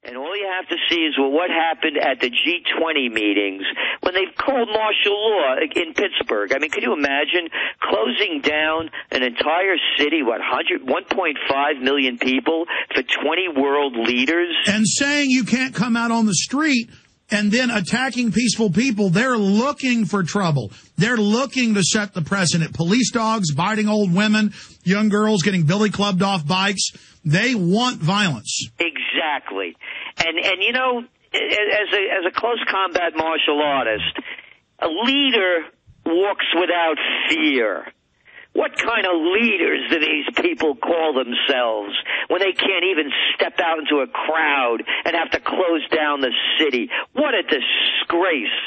And all you have to see is, well, what happened at the G20 meetings when they called martial law in Pittsburgh. I mean, could you imagine closing down an entire city, 1.5 million people for 20 world leaders? And saying you can't come out on the street and then attacking peaceful people. They're looking for trouble. They're looking to set the precedent. Police dogs biting old women, young girls getting billy clubbed off bikes. They want violence. Exactly. And you know, as a close combat martial artist, a leader walks without fear. What kind of leaders do these people call themselves when they can't even step out into a crowd and have to close down the city? What a disgrace.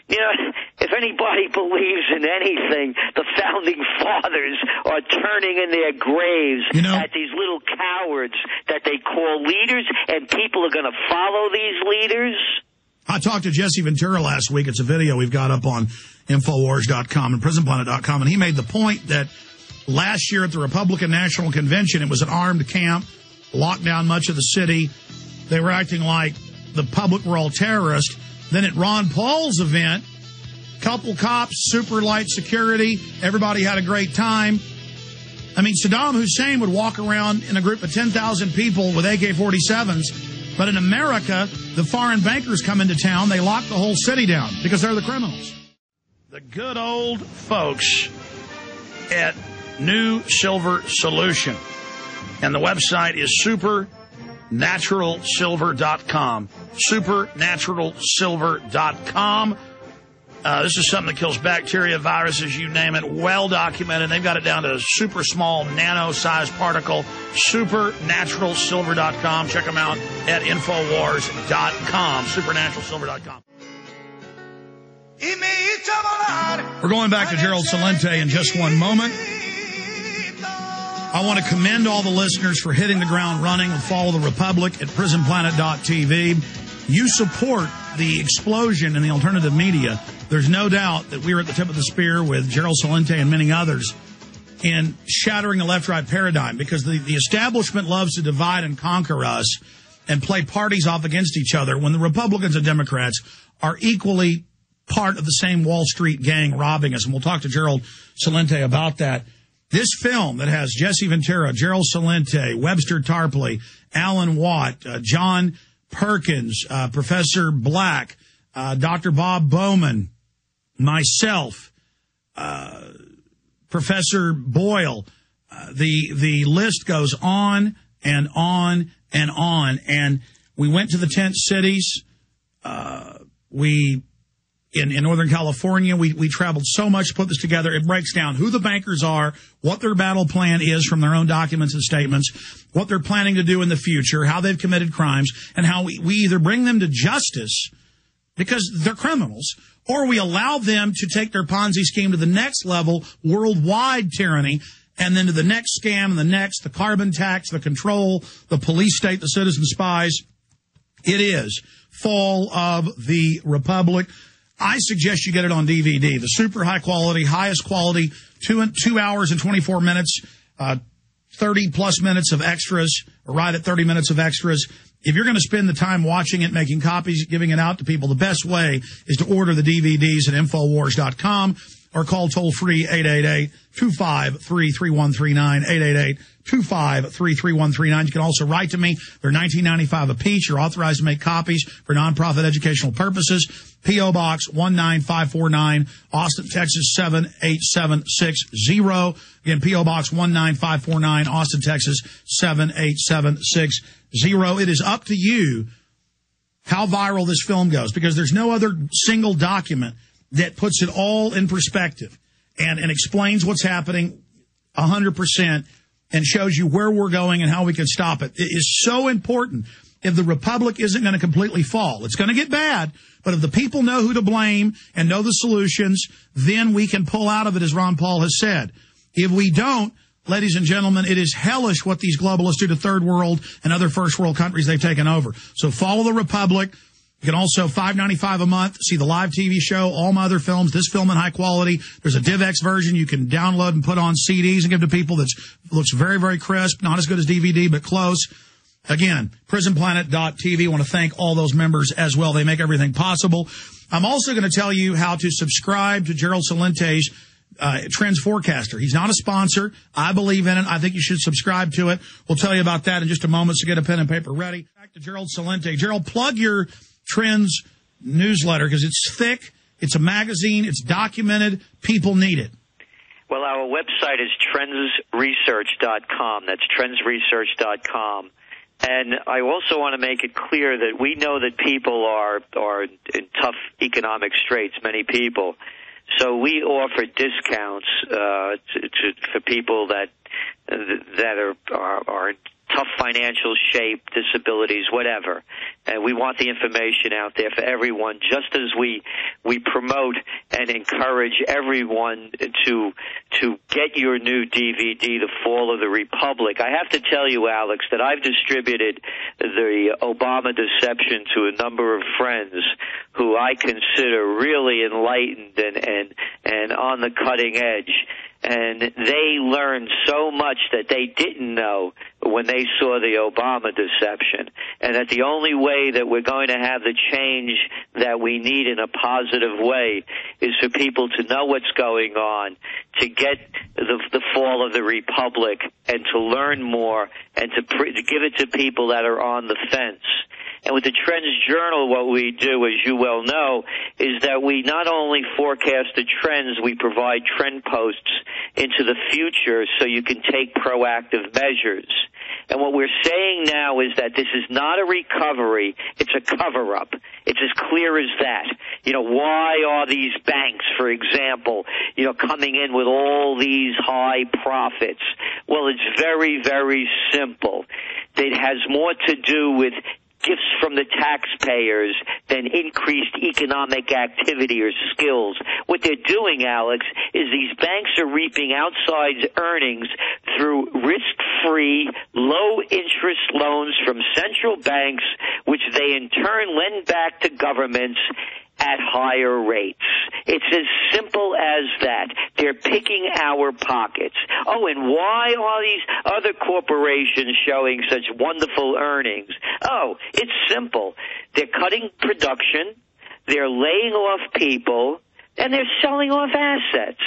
You know, if anybody believes in anything, the founding fathers are turning in their graves at these little cowards that they call leaders, and people are going to follow these leaders. I talked to Jesse Ventura last week. It's a video we've got up on Infowars.com and PrisonPlanet.com, and he made the point that last year at the Republican National Convention, it was an armed camp, locked down much of the city. They were acting like the public were all terrorists. Then at Ron Paul's event, couple cops, super light security, everybody had a great time. I mean, Saddam Hussein would walk around in a group of 10,000 people with AK-47s, but in America, the foreign bankers come into town, they lock the whole city down because they're the criminals. The good old folks at New Silver Solution, and the website is supernaturalsilver.com. Supernaturalsilver.com. This is something that kills bacteria, viruses, you name it, well documented. They've got it down to a super small nano-sized particle. Supernaturalsilver.com. Check them out at Infowars.com. Supernaturalsilver.com. We're going back to Gerald Celente in just one moment. I want to commend all the listeners for hitting the ground running with Follow the Republic at PrisonPlanet.tv. You support the explosion in the alternative media. There's no doubt that we're at the tip of the spear with Gerald Celente and many others in shattering the left-right paradigm, because the establishment loves to divide and conquer us and play parties off against each other when the Republicans and Democrats are equally part of the same Wall Street gang robbing us. And we'll talk to Gerald Celente about that. This film that has Jesse Ventura, Gerald Celente, Webster Tarpley, Alan Watt, John Perkins, Professor Black, Dr. Bob Bowman, myself, Professor Boyle, the list goes on and on and on. And we went to the tent cities. In Northern California, we traveled so much to put this together. It breaks down who the bankers are, what their battle plan is from their own documents and statements, what they're planning to do in the future, how they've committed crimes, and how we either bring them to justice because they're criminals, or we allow them to take their Ponzi scheme to the next level, worldwide tyranny, and then to the next scam, and the carbon tax, the control, the police state, the citizen spies. It is Fall of the Republic. I suggest you get it on DVD. The super high quality, highest quality, 2 hours and 24 minutes, 30-plus minutes of extras, or right at 30 minutes of extras. If you're going to spend the time watching it, making copies, giving it out to people, the best way is to order the DVDs at Infowars.com or call toll-free 888-253-3139, 888-253-3139. You can also write to me. They're $19.95 apiece. You're authorized to make copies for nonprofit educational purposes. P.O. Box 19549, Austin, Texas 78760. Again, P.O. Box 19549, Austin, Texas 78760. It is up to you how viral this film goes, because there's no other single document that puts it all in perspective and explains what's happening 100% and shows you where we're going and how we can stop it. It is so important. If the Republic isn't going to completely fall, it's going to get bad, but if the people know who to blame and know the solutions, then we can pull out of it, as Ron Paul has said. If we don't, ladies and gentlemen, it is hellish what these globalists do to third world and other first world countries they've taken over. So follow the Republic. You can also, $5.95 a month, see the live TV show, all my other films, this film in high quality. There's a DivX version you can download and put on CDs and give to people that looks very, very crisp, not as good as DVD, but close. Again, prisonplanet.tv. I want to thank all those members as well. They make everything possible. I'm also going to tell you how to subscribe to Gerald Celente's Trends Forecaster. He's not a sponsor. I believe in it. I think you should subscribe to it. We'll tell you about that in just a moment, so get a pen and paper ready. Back to Gerald Celente. Gerald, plug your Trends newsletter because it's thick, it's a magazine, it's documented, people need it. Well, our website is trendsresearch.com. That's trendsresearch.com. And I also want to make it clear that we know that people are in tough economic straits, many people. So we offer discounts for people that are in tough financial shape, disabilities, whatever. And we want the information out there for everyone, just as we promote and encourage everyone to get your new DVD, The Fall of the Republic. I have to tell you, Alex, that I've distributed the Obama deception to a number of friends who I consider really enlightened and on the cutting edge. And they learned so much that they didn't know when they saw the Obama deception. And that the only way that we're going to have the change that we need in a positive way is for people to know what's going on, to get the fall of the Republic, and to learn more, and to give it to people that are on the fence. And with the Trends Journal, what we do, as you well know, is that we not only forecast the trends, we provide trend posts into the future so you can take proactive measures. And what we're saying now is that this is not a recovery, it's a cover-up. It's as clear as that. You know, why are these banks, for example, coming in with all these high profits? Well, it's very, very simple. It has more to do with gifts from the taxpayers than increased economic activity or skills. What they're doing, Alex, is these banks are reaping outsized earnings through risk-free, low-interest loans from central banks, which they in turn lend back to governments at higher rates. It's as simple as that. They're picking our pockets. Oh, and why are these other corporations showing such wonderful earnings? Oh, it's simple. They're cutting production, they're laying off people, and they're selling off assets.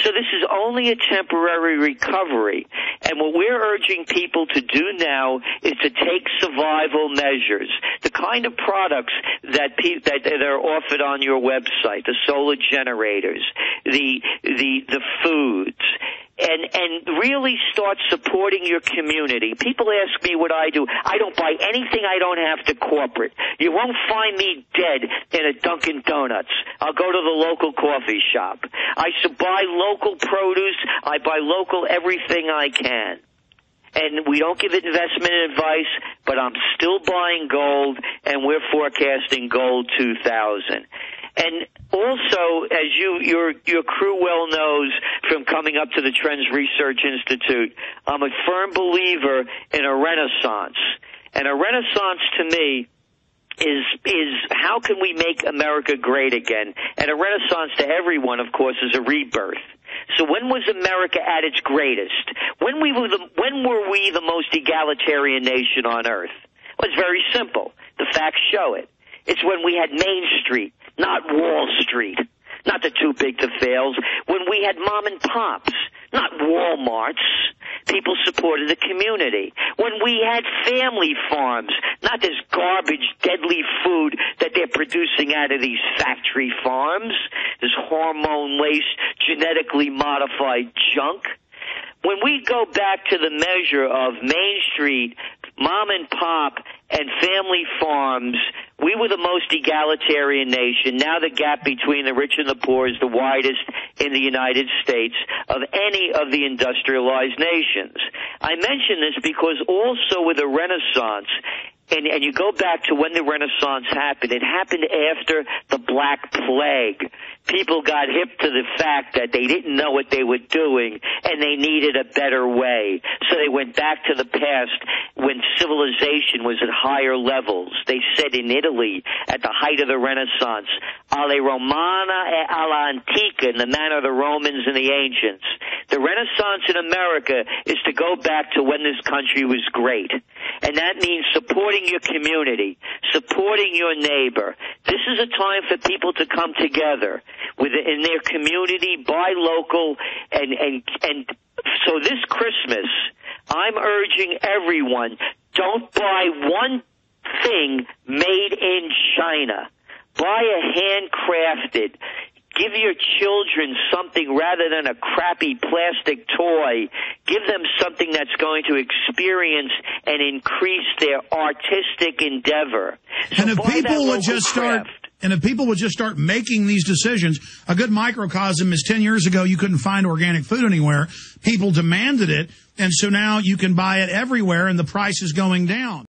So this is only a temporary recovery. And what we're urging people to do now is to take survival measures. The kind of products that are offered on your website, the solar generators, the foods, and really start supporting your community. People ask me what I do. I don't buy anything I don't have to corporate. You won't find me dead in a Dunkin' Donuts. I'll go to the local coffee shop. I buy local produce. I buy local everything I can. And we don't give investment advice, but I'm still buying gold, and we're forecasting gold 2000. And also, as your crew well knows from coming up to the Trends Research Institute, I'm a firm believer in a renaissance. And a renaissance to me is how can we make America great again? And a renaissance to everyone, of course, is a rebirth. So when was America at its greatest? When were we the most egalitarian nation on earth? Well, it's very simple. The facts show it. It's when we had Main Street, not Wall Street, not the too big to fails. When we had mom and pops, not Walmarts. People supported the community. When we had family farms, not this garbage, deadly food that they're producing out of these factory farms, this hormone-laced, genetically modified junk. When we go back to the measure of Main Street, mom and pop, and family farms, we were the most egalitarian nation. Now the gap between the rich and the poor is the widest in the United States of any of the industrialized nations. I mention this because also with the Renaissance, and you go back to when the Renaissance happened, it happened after the Black Plague. People got hip to the fact that they didn't know what they were doing and they needed a better way. So they went back to the past when civilization was at higher levels. They said in Italy at the height of the Renaissance, alle Romana e alla Antica, in the manner of the Romans and the ancients. The Renaissance in America is to go back to when this country was great. and that means supporting your community, supporting your neighbor. This is a time for people to come together in their community, buy local, and so this Christmas, I'm urging everyone, don't buy one thing made in China. Buy a handcrafted. Give your children something rather than a crappy plastic toy. Give them something that's going to experience and increase their artistic endeavor. So and if people would just start making these decisions, a good microcosm is 10 years ago you couldn't find organic food anywhere. People demanded it, and so now you can buy it everywhere and the price is going down.